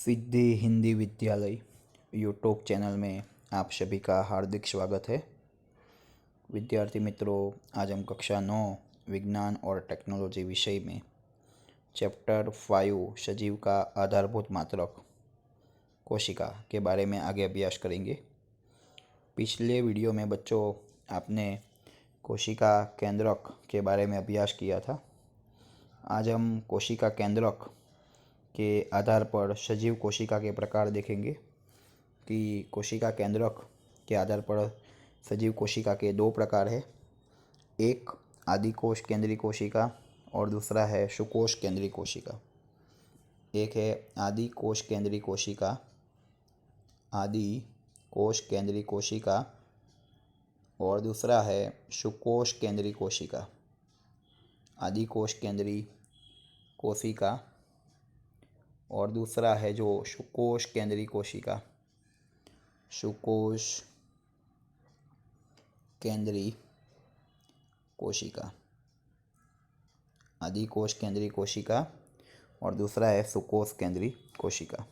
सिद्धि हिंदी विद्यालय YouTube channel में आप सभी का हार्दिक स्वागत है। विद्यार्थी मित्रों, आज हम कक्षा 9 विज्ञान और टेक्नोलॉजी विषय में चैप्टर 5 सजीव का आधारभूत मात्रक कोशिका के बारे में आगे अभ्यास करेंगे। पिछले वीडियो में बच्चों आपने कोशिका केंद्रक के बारे में अभ्यास किया था। आज हम कोशिका केंद्रक के आधार पर सजीव कोशिका के प्रकार देखेंगे कि कोशिका केंद्रक के आधार पर सजीव कोशिका के दो प्रकार है। एक आदिकोष केंद्रीय कोशिका और दूसरा है सुकोष केंद्रीय कोशिका। एक है आदि कोष केंद्रीय कोशिका, आदि कोष केंद्रीय कोशिका, और दूसरा है सुकोष केंद्रीय कोशिका। आदि कोष केंद्रीय कोशिका और दूसरा है जो सुकोष केंद्रीय कोशिका, सुकोष केंद्रीय कोशिका। आदि कोष केंद्रीय कोशिका और दूसरा है सुकोष केंद्रीय कोशिका।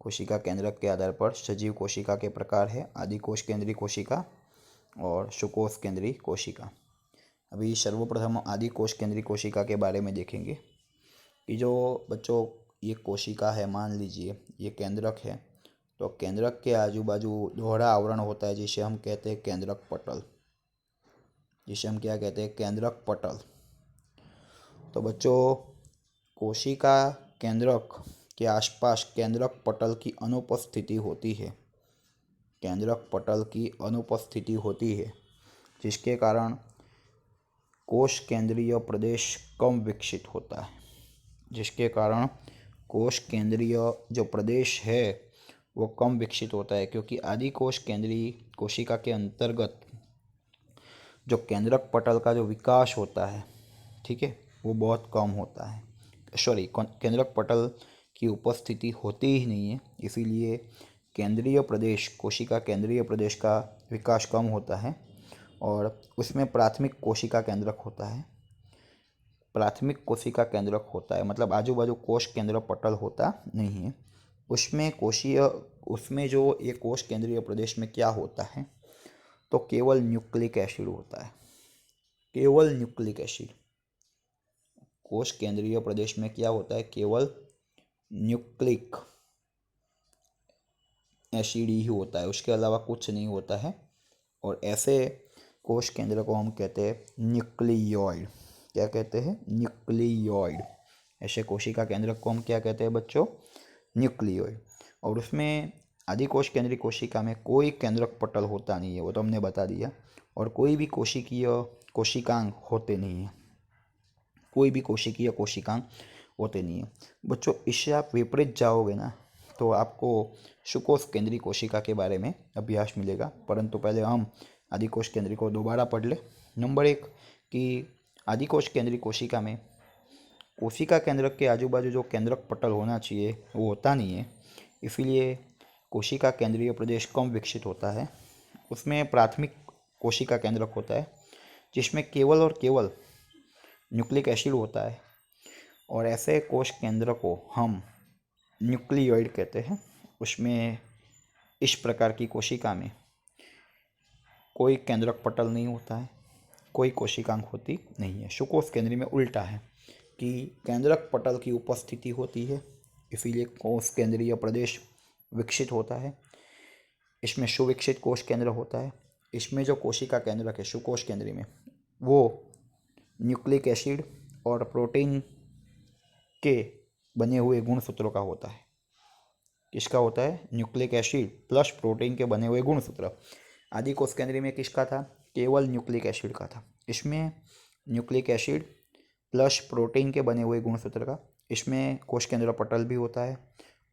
कोशिका केंद्रक के आधार पर सजीव कोशिका के प्रकार है आदि कोष केंद्रीय कोशिका और सुकोष केंद्रीय कोशिका। अभी सर्वप्रथम आदि कोष केंद्रीय कोशिका के बारे में देखेंगे कि जो बच्चों ये कोशिका है, मान लीजिए ये केंद्रक है, तो केंद्रक के आजू बाजू दोहरा आवरण होता है जिसे हम कहते हैं केंद्रक पटल, जिसे हम क्या कहते हैं, केंद्रक पटल। तो बच्चों कोशिका केंद्रक के आसपास केंद्रक पटल की अनुपस्थिति होती है, केंद्रक पटल की अनुपस्थिति होती है, जिसके कारण कोश केंद्रीय प्रदेश कम विकसित होता है, जिसके कारण कोश केंद्रीय जो प्रदेश है वो कम विकसित होता है, क्योंकि आदि कोश केंद्रीय कोशिका के अंतर्गत जो केंद्रक पटल का जो विकास होता है, ठीक है, वो बहुत कम होता है। केंद्रक पटल की उपस्थिति होती ही नहीं है, इसीलिए केंद्रीय प्रदेश, कोशिका केंद्रीय प्रदेश का विकास कम होता है और उसमें प्राथमिक कोशिका केंद्रक होता है। प्राथमिक कोशिका केंद्रक होता है मतलब आजू बाजू कोश केंद्र पटल होता नहीं है। उसमें जो ये कोश केंद्रीय प्रदेश में क्या होता है, तो केवल न्यूक्लिक एसिड होता है, केवल न्यूक्लिक एसिड। कोश केंद्रीय प्रदेश में क्या होता है, केवल न्यूक्लिक एसिड ही होता है, उसके अलावा कुछ नहीं होता है। और ऐसे कोश केंद्र को हम कहते हैं न्यूक्लियोइड। क्या कहते हैं, न्यूक्लियोइड। ऐसे कोशिका केंद्र को हम क्या कहते हैं बच्चों, न्यूक्लियोइड। और उसमें आदि कोश केंद्रीय कोशिका में कोई केंद्रक पटल होता नहीं है, वो तो हमने बता दिया, और कोई भी कोशिकीय कोशिकांग होते नहीं है, कोई भी कोशिकीय कोशिकांग होते नहीं है बच्चों। इससे आप विपरीत जाओगे ना तो आपको सुकोष केंद्रीय कोशिका के बारे में अभ्यास मिलेगा, परंतु पहले हम आदि कोश केंद्रीय को दोबारा पढ़ ले। नंबर 1 कि आदि कोश केंद्रीय कोशिका में कोशिका केंद्रक के आजू बाजू जो केंद्रक पटल होना चाहिए वो होता नहीं है, इसीलिए कोशिका केंद्रीय प्रदेश कम विकसित होता है। उसमें प्राथमिक कोशिका केंद्रक होता है जिसमें केवल और केवल न्यूक्लिक एसिड होता है, और ऐसे कोश केंद्र को हम न्यूक्लियोइड कहते हैं। उसमें इस प्रकार की कोशिका में कोई केंद्रक पटल नहीं होता है, कोई कोशिकांग होती नहीं है। सुकोष केंद्रीय में उल्टा है कि केंद्रक पटल की उपस्थिति होती है, इसीलिए कोश केंद्रीय प्रदेश विकसित होता है। इसमें सुविकसित कोश केंद्र होता है। इसमें जो कोशिका केंद्रक है सुकोष केंद्रीय में, वो न्यूक्लिक एसिड और प्रोटीन के बने हुए गुणसूत्रों का होता है। किसका होता है, न्यूक्लिक एसिड प्लस प्रोटीन के बने हुए गुणसूत्र। आदि कोश केंद्रीय में किसका था, केवल न्यूक्लिक एसिड का था। इसमें न्यूक्लिक एसिड प्लस प्रोटीन के बने हुए गुणसूत्र का। इसमें कोश केंद्र पटल भी होता है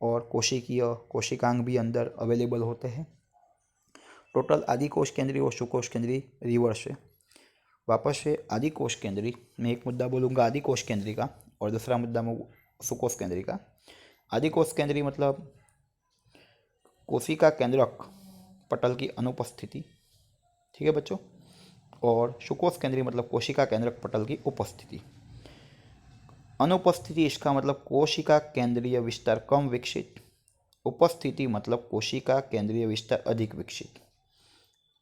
और कोशिकीय कोशिकांग भी अंदर अवेलेबल होते हैं। टोटल आदि कोश केंद्रीय और सुकोष केंद्रीय रिवर्स है। वापस से आदि कोश केंद्रीय में एक मुद्दा बोलूँगा आदि कोश केंद्रीय का, और दूसरा मुद्दा मैं सुकोष केंद्रीय का। आदि कोश केंद्रीय मतलब कोशिका केंद्रक पटल की अनुपस्थिति, ठीक है बच्चों, और सुकोष केंद्रीय मतलब कोशिका केंद्रक पटल की उपस्थिति। अनुपस्थिति इसका मतलब कोशिका केंद्रीय विस्तार कम विकसित, उपस्थिति मतलब कोशिका केंद्रीय विस्तार अधिक विकसित।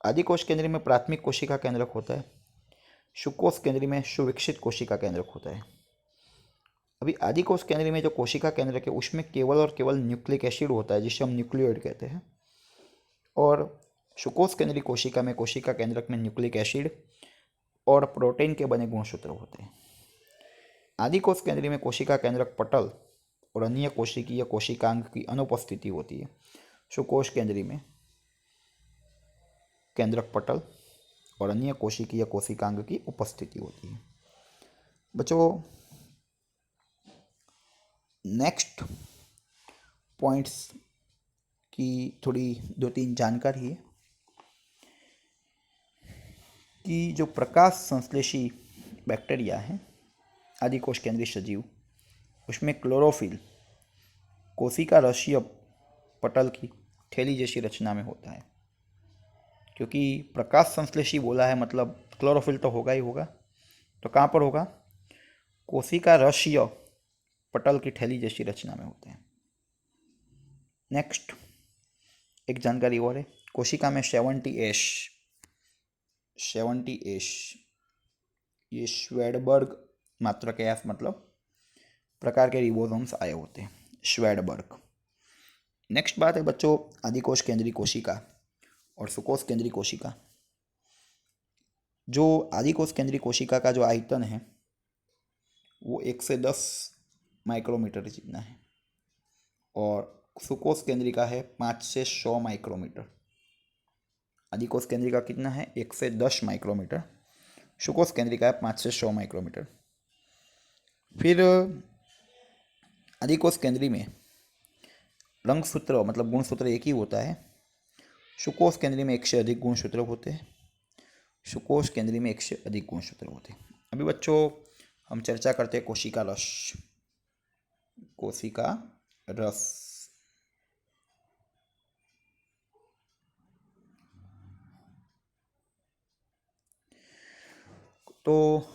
आदिकोश केंद्री में प्राथमिक कोशिका केंद्रक होता है, सुकोश केंद्री में सुविकसित कोशिका केंद्रक होता है। अभी आदिकोश केंद्री में जो कोशिका केंद्रक है उसमें केवल और केवल न्यूक्लिक एसिड होता है जिसे हम न्यूक्लियोइड कहते हैं, और सुकोश केंद्री कोशिका में कोशिका केंद्रक में न्यूक्लिक एसिड और प्रोटीन के बने गुणसूत्र होते हैं। आदिकोश केंद्री में कोशिका केंद्रक पटल और अन्य कोशिकीय कोशिकांग की अनुपस्थिति होती है। सुकोश केंद्री में केंद्रक पटल और अन्य कोशिकीय कोशिकांग की उपस्थिति होती है। बच्चों, नेक्स्ट पॉइंट्स की थोड़ी 2-3 जानकारी है कि जो प्रकाश संश्लेषी बैक्टीरिया है आदिकोश केंद्रीय सजीव, उसमें क्लोरोफिल कोशिका रसीय पटल की थैली जैसी रचना में होता है। क्योंकि प्रकाश संश्लेषी बोला है मतलब क्लोरोफिल तो होगा ही होगा, तो कहाँ पर होगा? कोशिका रसीय पटल की थैली जैसी रचना में होते हैं। नेक्स्ट एक जानकारी और है, कोशिका में 70S ये श्वेडबर्ग मात्रा के एफ मतलब प्रकार के रिबोसोम्स आए होते हैं, श्वेडबर्ग। नेक्स्ट बात है बच्चों, आदिकोश केंद्रीय कोशिका और सुकोश केंद्रीय कोशिका। जो आदिकोश केंद्रीय कोशिका का जो आयतन है वो 1 से 10 माइक्रोमीटर जितना है, और सुकोश केंद्रीय का है 5 से 100 माइक्रोमीटर। आदिकोश केंद्रीय का कितना है? 1 से 10 माइक्रोमीटर। सुकोश केंद्रीय का है 5 से 100 माइक्रोमीटर। फिर आदिकोश केंद्रीय में रंगसूत्र मतलब गुणसूत्र एक ही होता है। सुकोश केंद्रीय में 1 से अधिक गुणसूत्र होते हैं, सुकोश केंद्रीय में 1 से अधिक गुणसूत्र होते हैं। अभी बच्चों हम चर्चा करते हैं कोशिका रस। कोशिका रस तो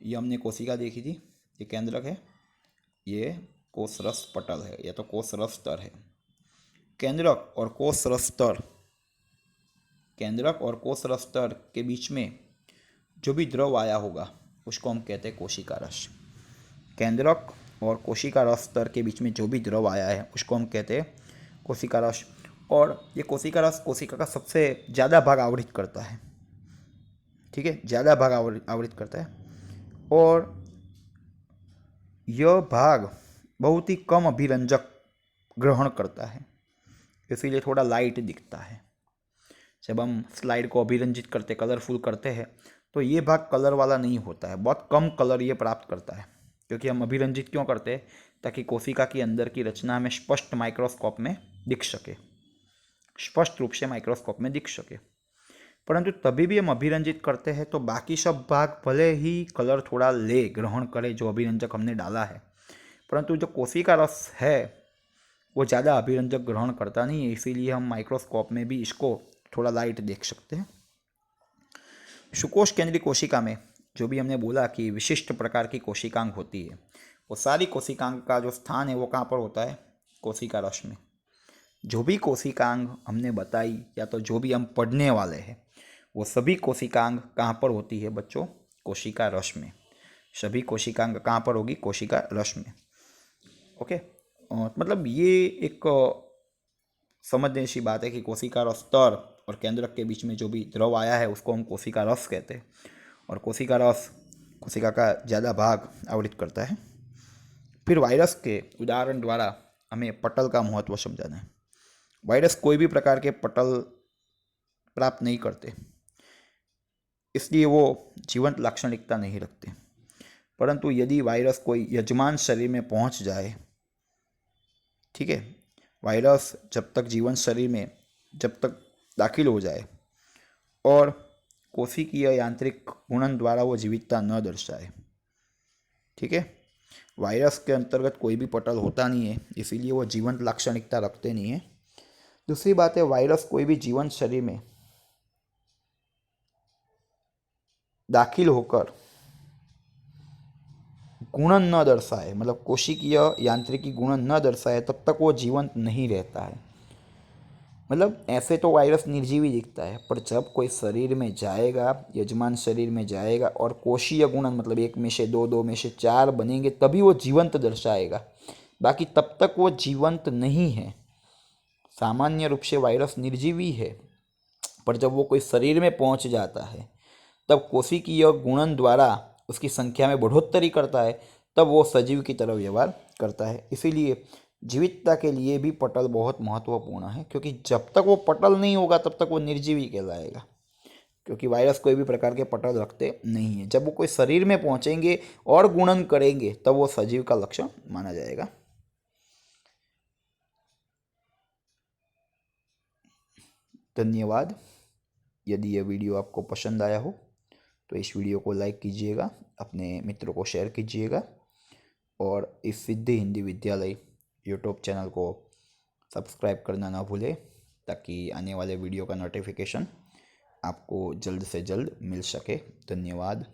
ये हमने कोशिका देखी थी, ये केंद्रक है, ये कोषरस पटल है या तो कोषरस स्तर है। केंद्रक और कोषरस स्तर, केंद्रक और कोषरस स्तर के बीच में जो भी द्रव आया होगा उसको हम कहते हैं कोशिका रस। केंद्रक और कोशिका रस स्तर के बीच में जो भी द्रव आया है उसको हम कहते हैं कोशिका रस। और ये कोशिका रस कोशिका का सबसे ज़्यादा भाग आवृत करता है, ठीक है, ज़्यादा भाग आवृत करता है, और यह भाग बहुत ही कम अभिरंजक ग्रहण करता है, इसीलिए थोड़ा लाइट दिखता है। जब हम स्लाइड को अभिरंजित करते, कलरफुल करते हैं, तो ये भाग कलर वाला नहीं होता है, बहुत कम कलर ये प्राप्त करता है। क्योंकि हम अभिरंजित क्यों करते हैं? ताकि कोशिका की अंदर की रचना हमें स्पष्ट माइक्रोस्कोप में दिख सके, स्पष्ट रूप से माइक्रोस्कोप में दिख सके। परंतु तभी भी हम अभिरंजित करते हैं तो बाकी सब भाग भले ही कलर थोड़ा ले, ग्रहण करे जो अभिरंजक हमने डाला है, परंतु जो कोशिका रस है वो ज़्यादा अभिरंजक ग्रहण करता नहीं है, इसीलिए हम माइक्रोस्कोप में भी इसको थोड़ा लाइट देख सकते हैं। सुकोश केंद्रीय कोशिका में जो भी हमने बोला कि विशिष्ट प्रकार की कोशिकांग होती है, वो सारी कोशिकांग का जो स्थान है वो कहाँ पर होता है? कोशिका रस में। जो भी कोशिकांग हमने बताई या तो जो भी हम पढ़ने वाले हैं वो सभी कोशिकांग कहाँ पर होती है बच्चों? कोशिका रस में। सभी कोशिकांग कहाँ पर होगी? कोशिका रस में। ओके, मतलब ये एक समझने सी बात है कि कोशिका रस स्तर और केंद्रक के बीच में जो भी द्रव आया है उसको हम कोशिका रस कहते हैं, और कोशिका रस कोशिका का ज़्यादा भाग आवृत करता है। फिर वायरस के उदाहरण द्वारा हमें पटल का महत्व समझाना है। वायरस कोई भी प्रकार के पटल प्राप्त नहीं करते, इसलिए वो जीवंत लाक्षणिकता नहीं रखते। परंतु यदि वायरस कोई यजमान शरीर में पहुंच जाए, ठीक है, वायरस जब तक जीवन शरीर में जब तक दाखिल हो जाए और कोशिकीय यांत्रिक गुणन द्वारा वो जीवितता न दर्शाए, ठीक है, वायरस के अंतर्गत कोई भी पटल होता नहीं है, इसीलिए वो जीवंत लाक्षणिकता रखते नहीं है। दूसरी बात है, वायरस कोई भी जीवंत शरीर में दाखिल होकर गुणन न दर्शाए, मतलब कोशिकीय यांत्रिकी गुणन न दर्शाए, तब तक वो जीवंत नहीं रहता है। मतलब ऐसे तो वायरस निर्जीवी दिखता है, पर जब कोई शरीर में जाएगा, यजमान शरीर में जाएगा और कोशीय गुणन मतलब 1 में से 2, 2 में से 4 बनेंगे, तभी वो जीवंत दर्शाएगा। बाकी तब तक वो जीवंत नहीं है। सामान्य रूप से वायरस निर्जीवी है, पर जब वो कोई शरीर में पहुंच जाता है, तब कोशिकीय गुणन द्वारा उसकी संख्या में बढ़ोतरी करता है, तब वो सजीव की तरह व्यवहार करता है। इसीलिए जीवितता के लिए भी पटल बहुत महत्वपूर्ण है, क्योंकि जब तक वो पटल नहीं होगा तब तक वो निर्जीवी कहलाएगा। क्योंकि वायरस कोई भी प्रकार के पटल रखते नहीं है। जब वो कोई शरीर में पहुंचेंगे और गुणन करेंगे, तब वो सजीव का लक्षण माना जाएगा। धन्यवाद। यदि यह वीडियो आपको पसंद आया हो तो इस वीडियो को लाइक कीजिएगा, अपने मित्रों को शेयर कीजिएगा और इस सिद्धि हिंदी विद्यालय यूट्यूब चैनल को सब्सक्राइब करना ना भूलें, ताकि आने वाले वीडियो का नोटिफिकेशन आपको जल्द से जल्द मिल सके। धन्यवाद।